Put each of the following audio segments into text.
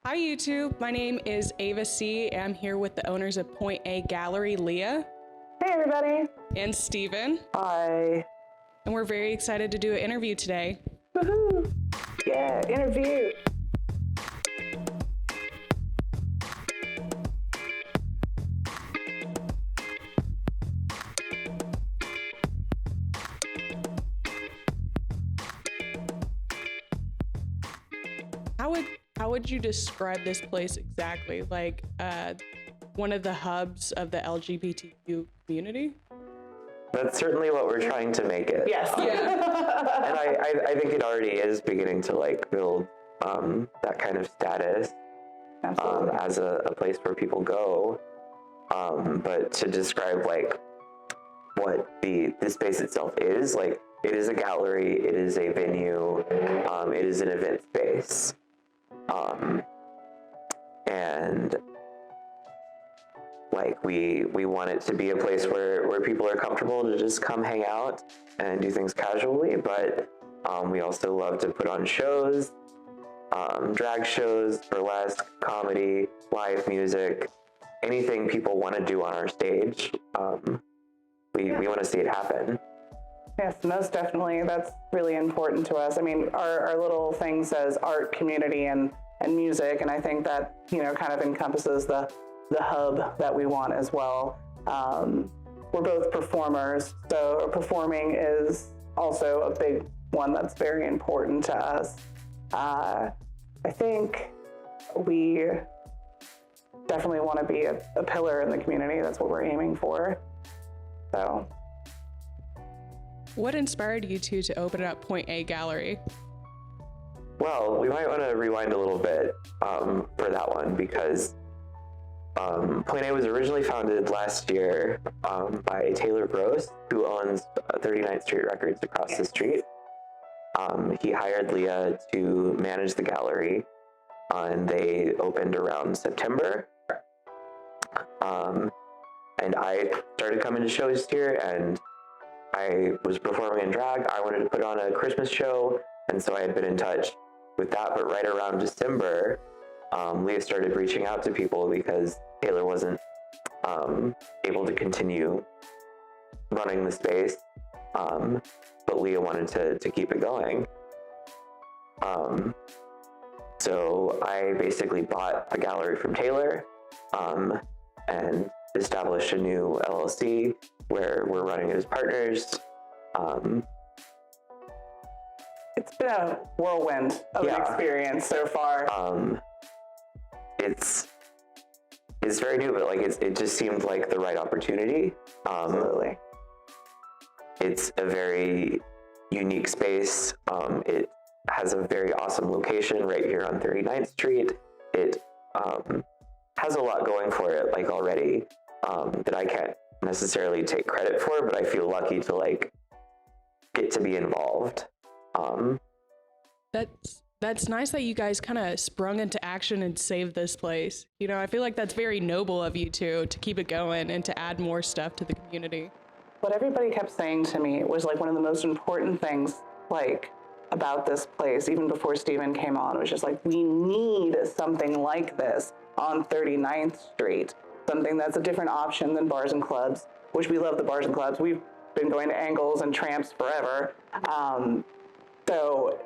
Hi YouTube, my name is Ava Seay and I'm here with the owners of Point A Gallery, Leah Hey everybody. and Stephen. Hi. And we're very excited to do an interview today. Woohoo. Yeah, interview. How would you describe this place exactly? Like one of the hubs of the LGBTQ community? That's certainly what we're trying to make it. Yes. And I think it already is beginning to like build that kind of status as a place where people go. But to describe like what the space itself is, like it is a gallery, it is a venue, it is an event space. And like we want it to be a place where people are comfortable to just come hang out and do things casually, but we also love to put on shows, drag shows, burlesque, comedy, live music, anything people want to do on our stage. We want to see it happen. Yes, most definitely. That's really important to us. I mean, our little thing says art, community, and music, and I think that, you know, kind of encompasses the hub that we want as well. We're both performers, so performing is also a big one that's very important to us. I think we definitely want to be a pillar in the community. That's what we're aiming for. So. What inspired you two to open up Point A Gallery? Well, we might want to rewind a little bit for that one, because Point A was originally founded last year by Taylor Gross, who owns 39th Street Records across the street. He hired Leah to manage the gallery, and they opened around September. And I started coming to shows here, and I was performing in drag. I wanted to put on a Christmas show, and so I had been in touch with that. But right around December, Leah started reaching out to people because Taylor wasn't able to continue running the space, but Leah wanted to keep it going. So I basically bought a gallery from Taylor and established a new LLC where we're running it as partners. It's been a whirlwind of an experience so far. It's very new, but like it just seemed like the right opportunity. Absolutely. It's a very unique space. It has a very awesome location right here on 39th Street. It has a lot going for it, like already, that I can't necessarily take credit for, but I feel lucky to like get to be involved. That's nice that you guys kind of sprung into action and saved this place. You know, I feel like that's very noble of you two to keep it going and to add more stuff to the community. What everybody kept saying to me was like one of the most important things, like, about this place, even before Stephen came on, it was just like, we need something like this on 39th Street, something that's a different option than bars and clubs, which we love the bars and clubs. We've been going to Angles and Tramps forever.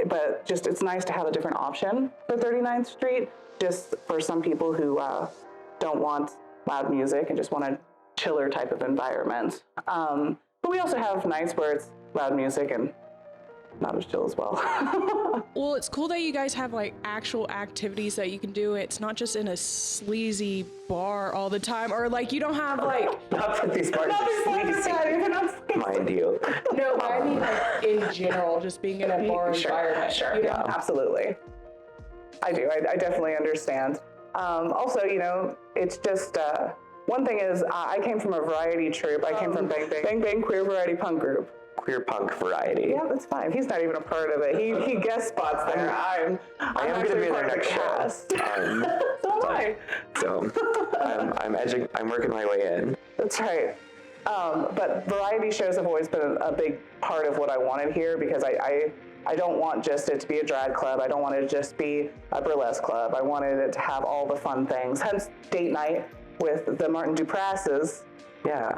But just, it's nice to have a different option for 39th Street, just for some people who don't want loud music and just want a chiller type of environment. But we also have nights where it's loud music and not as chill as well. Well, it's cool that you guys have like actual activities that you can do. It's not just in a sleazy bar all the time, or like you don't have like Not that these bars are sleazy, mind you. no, but I mean like in general, just being in a bar environment. Sure, you know? yeah, absolutely. I do. I definitely understand. Also, you know, it's just one thing is I came from a variety troupe. I came from Bang Bang Queer Variety Punk Group. Queer punk variety. Yeah, that's fine. He's not even a part of it. He guest spots there. I am going to be in their next show. So am I. So I'm working my way in. That's right. But variety shows have always been a big part of what I wanted here, because I I don't want just it to be a drag club. I don't want it to just be a burlesque club. I wanted it to have all the fun things. Hence date night with the Martin Duprasses. Yeah.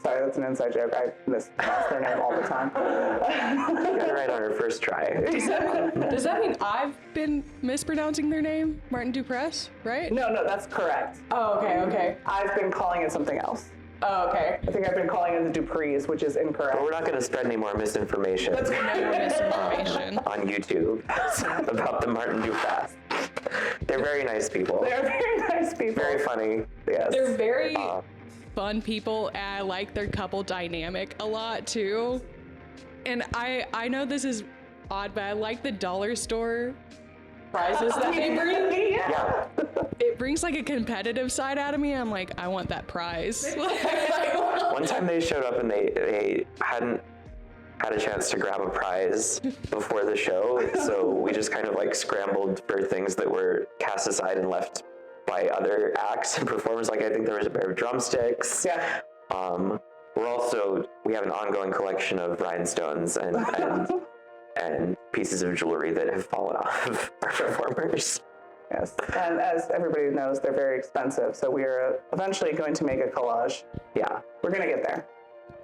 Sorry, that's an inside joke. I mispronounce their name all the time. Got it right on her first try. Does that mean I've been mispronouncing their name? Martin Dupress, right? No, that's correct. Oh, okay. I've been calling it something else. Oh, okay. I think I've been calling it the Duprees, which is incorrect. But we're not going to spread any more misinformation No more misinformation. on YouTube about the Martin Dupress. They're very nice people. They're very nice people. Very funny. Yes. They're very fun people, and I like their couple dynamic a lot too. And I know this is odd, but I like the dollar store prizes that they bring. Yeah. It brings like a competitive side out of me. I'm like, I want that prize. One time they showed up and they hadn't had a chance to grab a prize before the show, so we just kind of like scrambled for things that were cast aside and left by other acts and performers. Like I think there was a pair of drumsticks. Yeah. We have an ongoing collection of rhinestones and pieces of jewelry that have fallen off of our performers. Yes. And as everybody knows, they're very expensive. So we are eventually going to make a collage. Yeah. We're going to get there.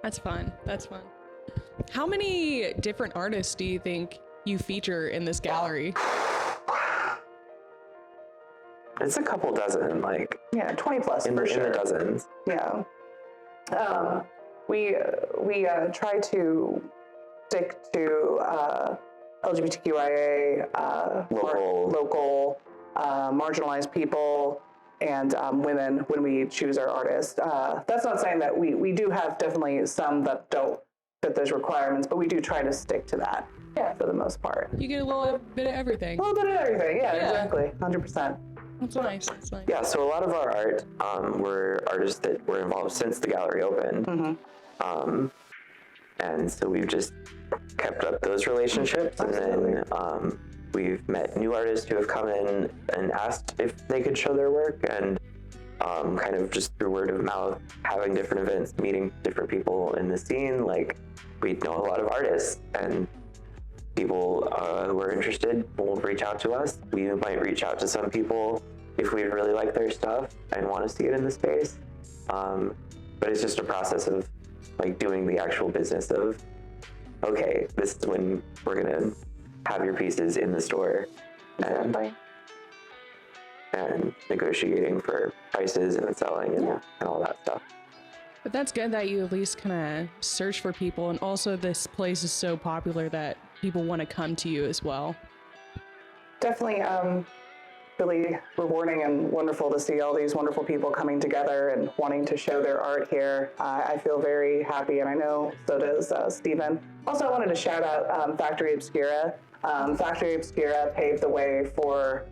That's fun. How many different artists do you think you feature in this gallery? It's a couple dozen, like. Yeah, 20 plus in for the, sure. In the dozens. Yeah. We try to stick to LGBTQIA, local marginalized people, and women when we choose our artists. That's not saying that we do have definitely some that don't fit those requirements, but we do try to stick to that for the most part. You get a little bit of everything. A little bit of everything, yeah. Exactly, 100%. That's nice. Yeah, so a lot of our art were artists that were involved since the gallery opened. Mm-hmm. And so we've just kept up those relationships. Absolutely. And then we've met new artists who have come in and asked if they could show their work, and kind of just through word of mouth, having different events, meeting different people in the scene. Like, we know a lot of artists, and people who are interested will reach out to us. We might reach out to some people if we really like their stuff and want to see it in the space. But it's just a process of like doing the actual business of, okay, this is when we're gonna have your pieces in the store, and negotiating for prices and selling and all that stuff. But that's good that you at least kind of search for people, and also this place is so popular that people want to come to you as well. Definitely really rewarding and wonderful to see all these wonderful people coming together and wanting to show their art here. I feel very happy, and I know so does Stephen. Also, I wanted to shout out Factory Obscura. Factory Obscura paved the way for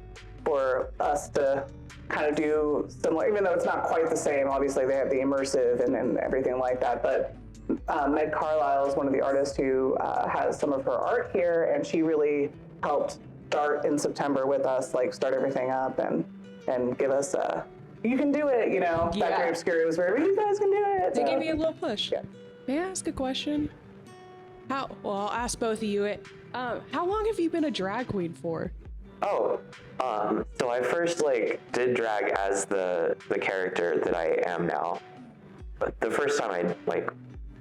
us to kind of do similar, even though it's not quite the same. Obviously, they have the immersive and everything like that, but Meg Carlisle is one of the artists who has some of her art here, and she really helped start in September with us, like start everything up and give us you can do it, Factory Obscura was very, you guys can do it. They gave you a little push. Yeah. May I ask a question? I'll ask both of you. How long have you been a drag queen for? So I first did drag as the character that I am now. But the first time I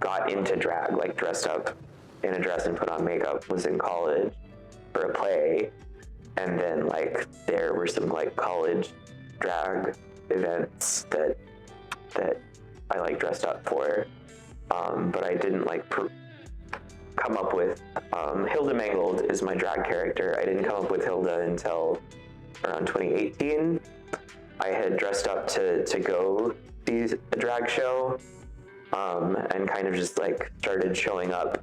got into drag, dressed up in a dress and put on makeup, was in college for a play. And then there were some college drag events that I dressed up for. But I didn't come up with Hilda Mangold is my drag character. I didn't come up with Hilda until around 2018. I had dressed up to go see a drag show, and kind of just started showing up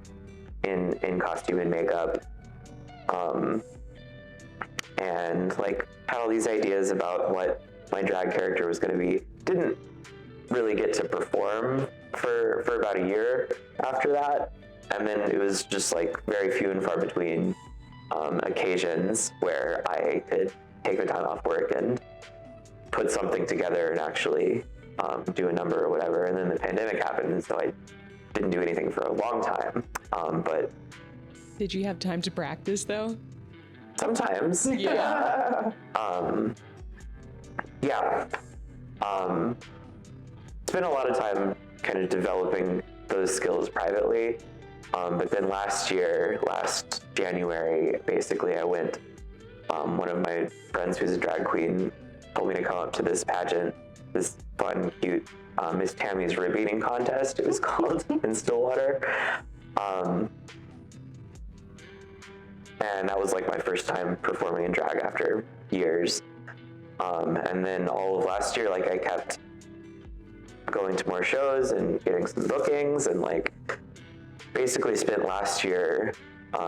in costume and makeup, and had all these ideas about what my drag character was going to be. Didn't really get to perform for about a year after that. And then it was just very few and far between occasions where I could take the time off work and put something together and actually do a number or whatever. And then the pandemic happened, and so I didn't do anything for a long time. But Did you have time to practice though? Sometimes. Yeah. Yeah. It's been a lot of time kind of developing those skills privately. But then last January, basically, I went, one of my friends who's a drag queen told me to come up to this pageant, this fun, cute Miss Tammy's rib eating contest, it was called, in Stillwater. And that was like my first time performing in drag after years. And then all of last year, like I kept going to more shows and getting some bookings, and like basically spent last year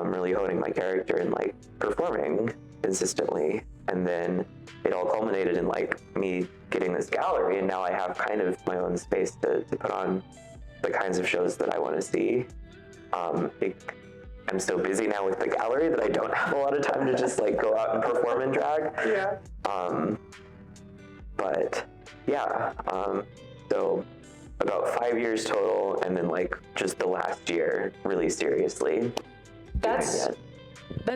really honing my character and like performing consistently. And then it all culminated in like me getting this gallery, and now I have kind of my own space to put on the kinds of shows that I want to see. I'm so busy now with the gallery that I don't have a lot of time to just like go out and perform in drag. Yeah. But yeah, so about 5 years total, and then like just the last year really seriously. That's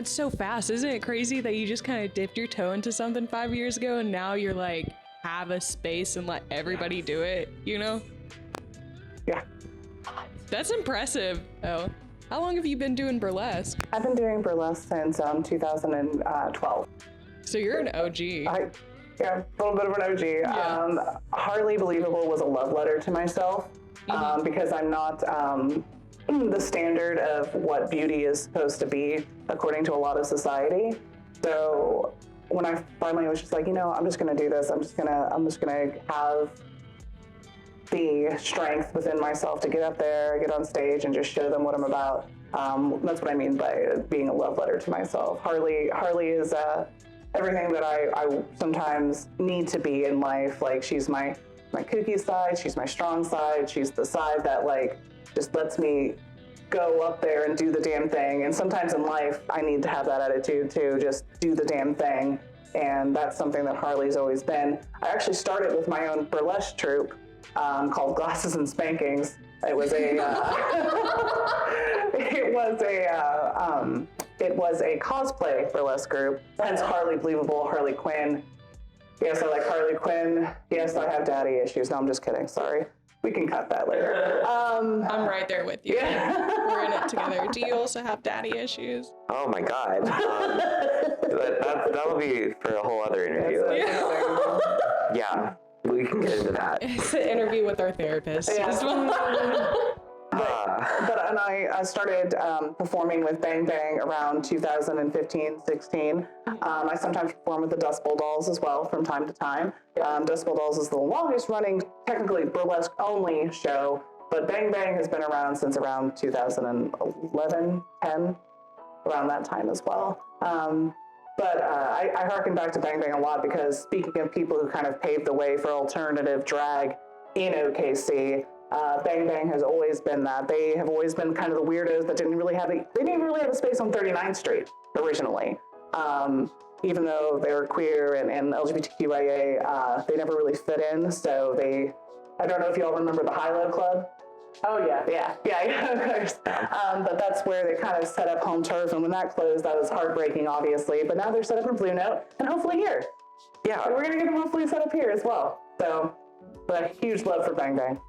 so fast. Isn't it crazy that you just kind of dipped your toe into something 5 years ago and now you're like, have a space and let everybody do it, you know? Yeah. That's impressive. Oh, how long have you been doing burlesque? I've been doing burlesque since 2012. So you're an OG. Yeah, a little bit of an OG. Yeah. Hardly Believable was a love letter to myself, because I'm not the standard of what beauty is supposed to be according to a lot of society. So when I finally was just like, I'm just gonna do this. I'm just gonna have the strength within myself to get up there, get on stage, and just show them what I'm about. That's what I mean by being a love letter to myself. Harley is everything that I sometimes need to be in life. Like, she's my kooky side, she's my strong side, she's the side that like just lets me go up there and do the damn thing. And sometimes in life, I need to have that attitude too, just do the damn thing. And that's something that Harley's always been. I actually started with my own burlesque troupe called Glasses and Spankings. It was a it was a cosplay burlesque group. Hence Harley Believable, Harley Quinn. Yes, I like Harley Quinn. Yes, I have daddy issues. No, I'm just kidding. Sorry. We can cut that later. I'm right there with you. Yeah. We're in it together. Do you also have daddy issues? Oh my God. That'll be for a whole other interview. Yeah, we can get into that. It's an interview with our therapist. Yeah. As well. But I started performing with Bang Bang around 2015-16. I sometimes perform with the Dust Bowl Dolls as well from time to time. Dust Bowl Dolls is the longest running, technically burlesque only show, but Bang Bang has been around since around 2011, 10, around that time as well. But I harken back to Bang Bang a lot because, speaking of people who kind of paved the way for alternative drag in OKC, Bang Bang has always been that. They have always been kind of the weirdos that didn't really have a space on 39th Street originally. Even though they were queer and LGBTQIA, they never really fit in. So I don't know if y'all remember the High Low Club. Oh yeah, of course. But that's where they kind of set up home turf, and when that closed, that was heartbreaking, obviously. But now they're set up in Blue Note, and hopefully here. Yeah, and we're gonna get them hopefully set up here as well. So, but a huge love for Bang Bang.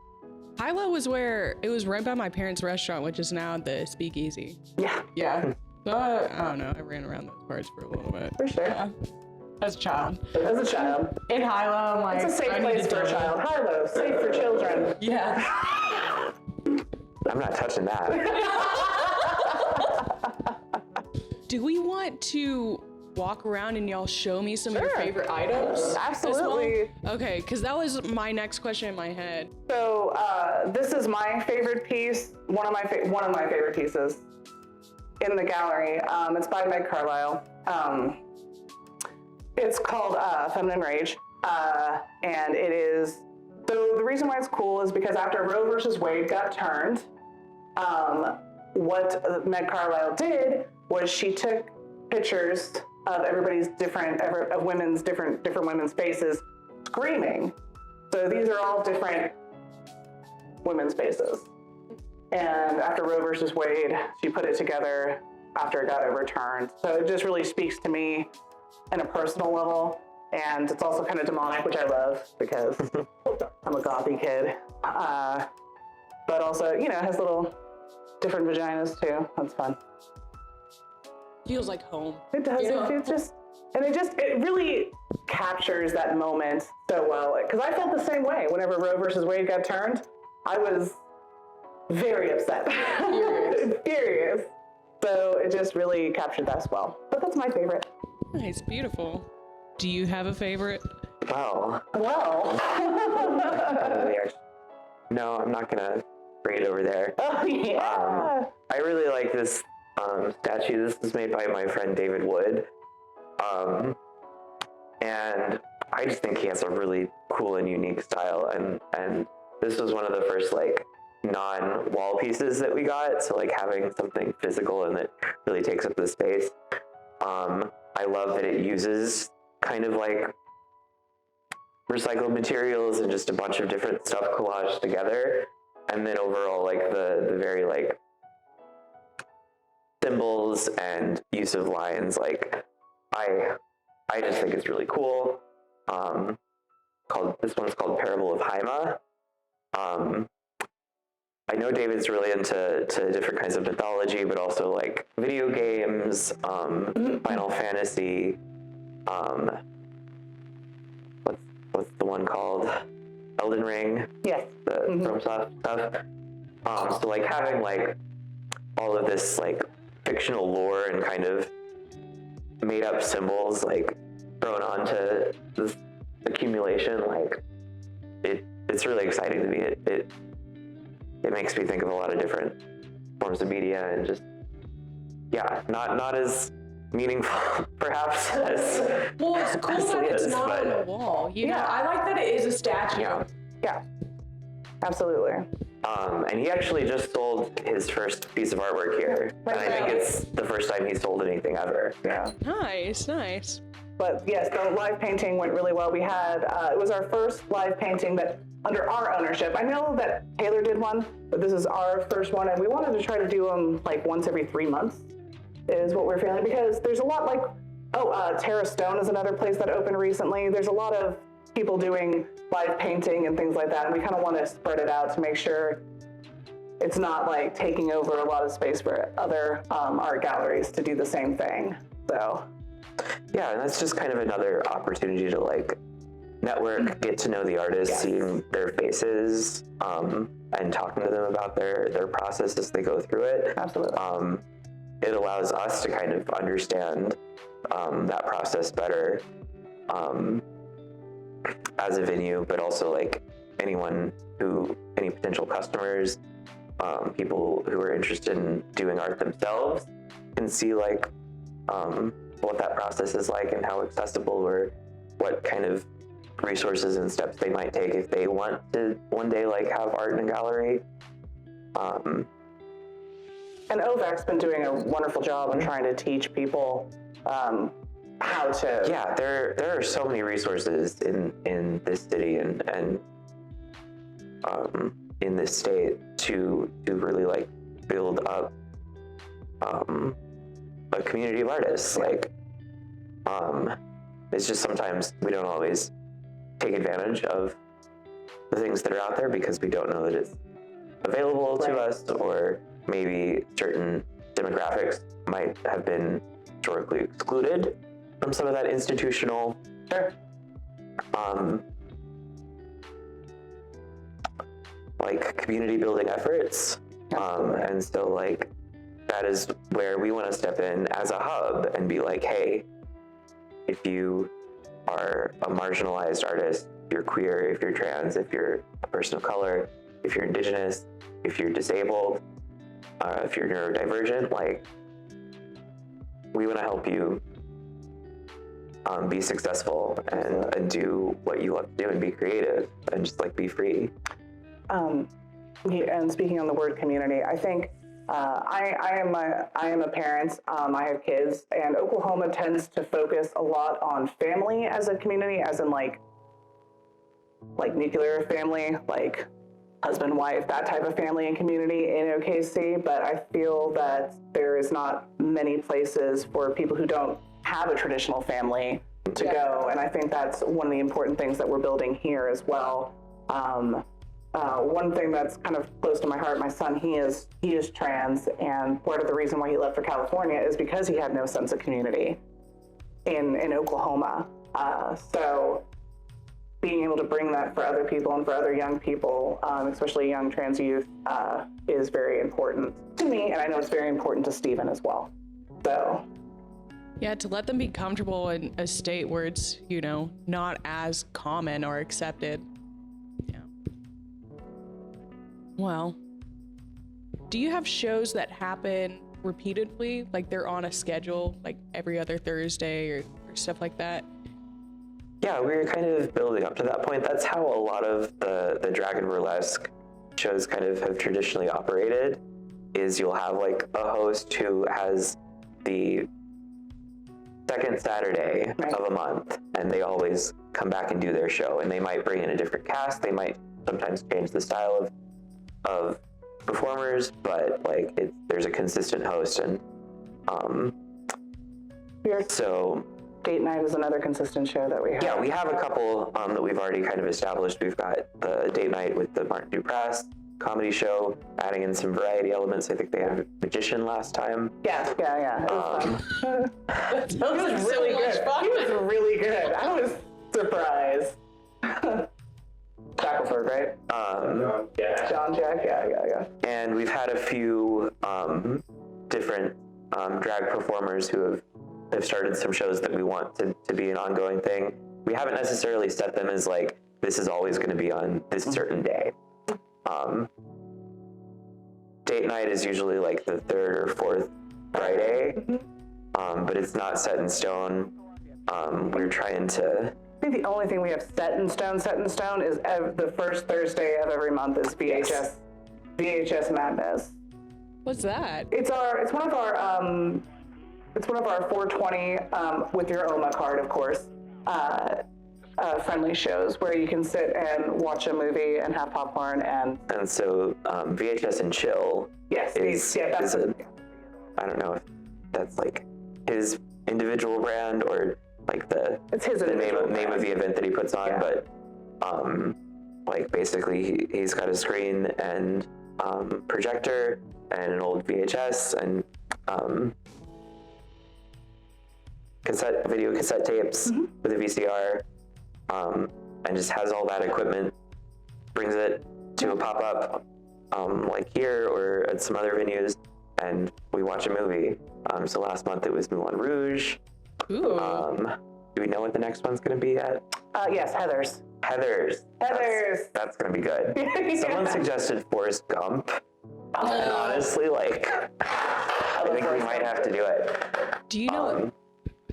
Hilo was where it was right by my parents' restaurant, which is now the Speakeasy. Yeah. So I don't know. I ran around those parts for a little bit. For sure. Yeah. As a child. In Hilo, I'm like, it's a safe place for a child. Hilo, safe for children. Yeah. I'm not touching that. Do we want to walk around and y'all show me some of your favorite items? Absolutely. Well? Okay, because that was my next question in my head. So this is my favorite piece, one of my favorite pieces in the gallery. It's by Meg Carlisle. It's called Feminine Rage, and it is. So the reason why it's cool is because after Roe versus Wade got turned, what Meg Carlisle did was she took pictures of everybody's different women's faces screaming. So these are all different women's faces. And after Roe versus Wade, she put it together after it got overturned. So it just really speaks to me in a personal level. And it's also kind of demonic, which I love because I'm a gothy kid. But also, you know, it has little different vaginas too. That's fun. Feels like home. It does. Yeah. It really captures that moment so well. Because I felt the same way whenever Roe versus Wade got turned. I was very upset. Furious. So it just really captured that as well. But that's my favorite. Nice, beautiful. Do you have a favorite? Well, no, I'm not gonna bring it over there. Oh, yeah. I really like this statue. This is made by my friend David Wood. And I just think he has a really cool and unique style. And this was one of the first like non-wall pieces that we got. So like having something physical and that really takes up the space. I love that it uses kind of like recycled materials and just a bunch of different stuff collaged together. And then overall, like the very like symbols and use of lines, like I just think it's really cool. This one's called Parable of Haima. I know David's really into different kinds of mythology, but also like video games, Final Fantasy. What's the one called? Elden Ring. Yes. The FromSoft stuff. So like having like all of this like fictional lore and kind of made up symbols like thrown onto this accumulation, like it's really exciting to me. It makes me think of a lot of different forms of media and just not as meaningful perhaps as well, it's cool that it's is, not but, on a wall. You know, I like that it is a statue. Yeah. Absolutely. And he actually just sold his first piece of artwork here. And I think it's the first time he sold anything ever. Yeah. Nice. But yes, the live painting went really well. We had, it was our first live painting that under our ownership. I know that Taylor did one, but this is our first one. And we wanted to try to do them like once every 3 months is what we're feeling. Because there's a lot like, Terra Stone is another place that opened recently. There's a lot of people doing live painting and things like that. And we kind of want to spread it out to make sure it's not like taking over a lot of space for other art galleries to do the same thing. So. Yeah, and that's just kind of another opportunity to like network, get to know the artists, seeing their faces, and talking to them about their process as they go through it. Absolutely. It allows us to kind of understand that process better as a venue, but also like any potential customers, people who are interested in doing art themselves can see like what that process is like and how accessible or what kind of resources and steps they might take if they want to one day like have art in a gallery. And OVAC's been doing a wonderful job on trying to teach people how to. Yeah, there are so many resources in this city and in this state to really like build up a community of artists. Like it's just sometimes we don't always take advantage of the things that are out there because we don't know that it's available to us, or maybe certain demographics might have been historically excluded from some of that institutional like community building efforts. And so like that is where we want to step in as a hub and be like, hey, if you are a marginalized artist, if you're queer, if you're trans, if you're a person of color, if you're indigenous, if you're disabled, if you're neurodivergent, like we want to help you be successful and do what you love to do and be creative and just like be free. And speaking on the word community, I think I am a parent. I have kids, and Oklahoma tends to focus a lot on family as a community, as in like nuclear family, like husband, wife, that type of family and community in OKC, but I feel that there is not many places for people who don't have a traditional family to go, and I think that's one of the important things that we're building here as well. One thing that's kind of close to my heart, my son, he is trans, and part of the reason why he left for California is because he had no sense of community in Oklahoma. So being able to bring that for other people and for other young people, especially young trans youth, is very important to me, and I know it's very important to Stephen as well. So yeah, to let them be comfortable in a state where it's, you know, not as common or accepted. Yeah. Well, do you have shows that happen repeatedly, like they're on a schedule, like every other Thursday or stuff like that? Yeah, we were kind of building up to that point. That's how a lot of the drag and burlesque shows kind of have traditionally operated, is you'll have like a host who has the second Saturday of a month, and they always come back and do their show, and they might bring in a different cast. They might sometimes change the style of performers, but like there's a consistent host, and so date night is another consistent show that we have. Yeah, we have a couple that we've already kind of established. We've got the date night with the Martin Duprass comedy show, adding in some variety elements. I think they had a magician last time. Yeah. It was fun. It was really good. Fun. He was really good. I was surprised. Shackelford, right? John Jack, yeah. And we've had a few different drag performers who have started some shows that we want to be an ongoing thing. We haven't necessarily set them as like, this is always going to be on this certain day. Date night is usually like the third or fourth Friday, but it's not set in stone. We're trying to... I think the only thing we have set in stone is the first Thursday of every month is VHS Madness. What's that? It's one of our 420 with your OMA card, of course, friendly shows where you can sit and watch a movie and have popcorn and so VHS and Chill. Yes, I don't know if that's like his individual brand or like it's his the name of the event that he puts on, yeah. But like basically he's got a screen and projector and an old VHS and video cassette tapes with a VCR, and just has all that equipment, brings it to a pop-up like here or at some other venues, and we watch a movie. So last month it was Moulin Rouge. Ooh. Do we know what the next one's going to be yet? Yes, Heathers. That's going to be good. Someone suggested Forrest Gump. And honestly, like, I think we might have to do it. Do you know...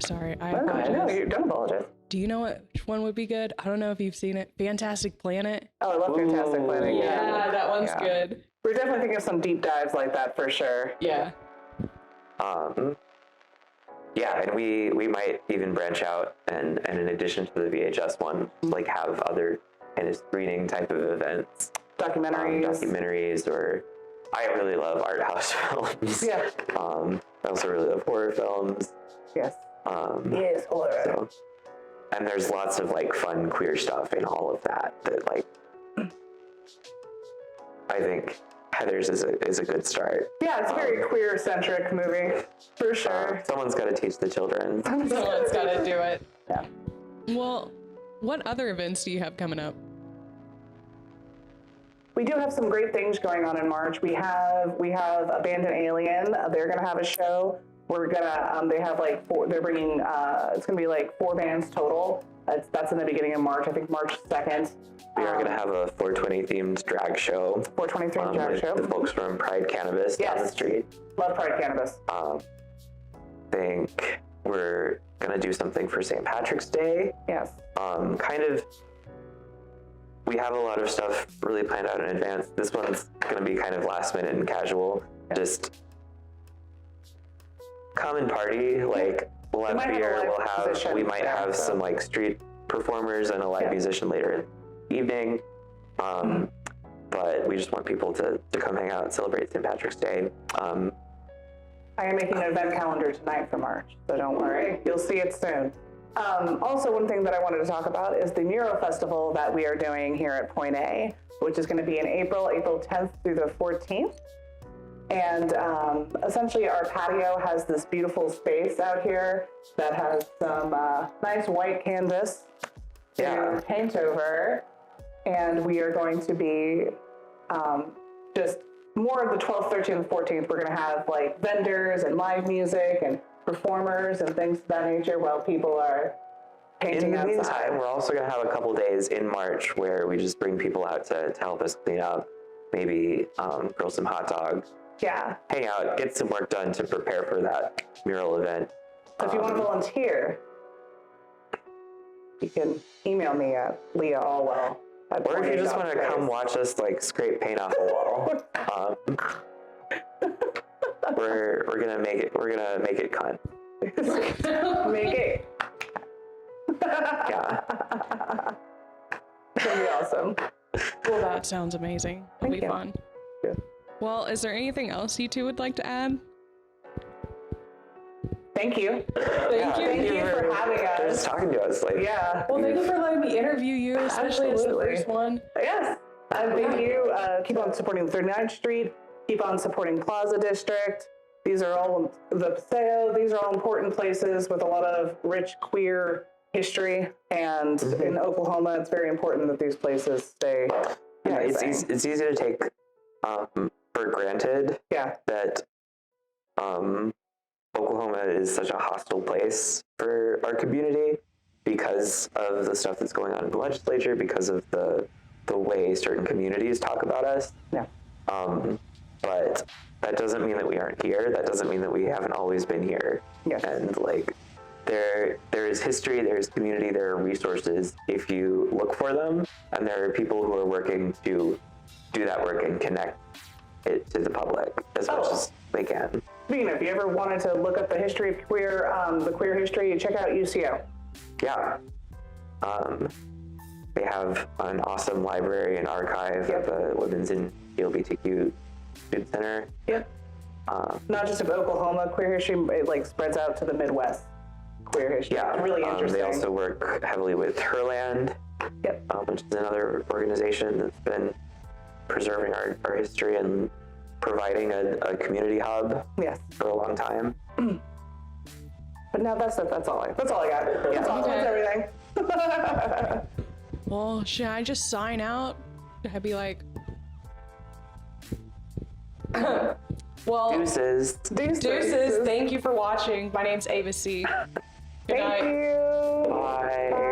Sorry, I apologize. No, you don't apologize. Do you know which one would be good? I don't know if you've seen it. Fantastic Planet. Oh, I love Fantastic Planet. Yeah, that one's good. We're definitely thinking of some deep dives like that for sure. Yeah. Yeah, and we might even branch out and in addition to the VHS one, like have other kind of screening type of events. Documentaries, or I really love art house films. Yeah. I also really love horror films. Yes. Yes, horror. So, and there's lots of like fun queer stuff in all of that like I think Heathers is a good start. Yeah, it's a very queer-centric movie, for sure. Someone's got to teach the children. Someone's got to do it. Yeah. Well, what other events do you have coming up? We do have some great things going on in March. We have Abandoned Alien. They're gonna have a show. We're gonna they have like they're bringing it's gonna be like 4 bands total. That's in the beginning of March. I think March 2nd. We are gonna have a 420 themed drag show. 420 themed drag show. The folks from Pride Cannabis down the street. Love Pride Cannabis. Think we're gonna do something for St. Patrick's Day. Yes. We have a lot of stuff really planned out in advance. This one's gonna be kind of last minute and casual. Just come and party. Like we'll have beer. We might have some like street performers and a live musician later in the evening. but we just want people to come hang out and celebrate St. Patrick's Day. I am making an event calendar tonight for March, so don't worry. You'll see it soon. Also, one thing that I wanted to talk about is the Mural Festival that we are doing here at Point A, which is going to be in April 10th through the 14th. And essentially our patio has this beautiful space out here that has some nice white canvas to paint over. And we are going to be just more of the 12th, 13th, 14th. We're going to have like vendors and live music and performers and things of that nature while people are painting outside. In the meantime, we're also going to have a couple days in March where we just bring people out to help us clean up, maybe grill some hot dogs. Yeah. Hang out, get some work done to prepare for that mural event. So if you want to volunteer, you can email me at Leah Allwell. Or if you just want to come watch us like scrape paint off a wall, we're gonna make it. We're gonna make it cunt. Make it. Yeah. It's gonna be awesome. Well, that sounds amazing. It'll be fun. Yeah. Well, is there anything else you two would like to add? Thank you. Thank you for having us. Just talking to us, like Well, thank you for letting me interview you, especially as the first one. Yes. Thank you. Keep on supporting 39th Street. Keep on supporting Plaza District. These are all the Paseo. These are all important places with a lot of rich queer history. And in Oklahoma, it's very important that these places stay. Yeah, it's easy to take for granted that Oklahoma is such a hostile place for our community because of the stuff that's going on in the legislature, because of the way certain communities talk about us. Yeah. But that doesn't mean that we aren't here. That doesn't mean that we haven't always been here. Yes. And like there is history, there's community, there are resources if you look for them, and there are people who are working to do that work and connect it to the public as much as they can. Speaking of, if you ever wanted to look up the history of queer, the queer history, check out UCO. Yeah. They have an awesome library and archive of the Women's and LGBTQ Student Center. Yep. Not just of Oklahoma queer history, it like spreads out to the Midwest queer history. Yeah. It's really interesting. They also work heavily with Herland, which is another organization that's been preserving our history and providing a community hub for a long time. But now that's all I got. Yeah. That's everything. Well, should I just sign out? Should I be like... Well, Deuces. Deuces. Thank you for watching. My name's Ava Seay. Good night. Thank you. Bye.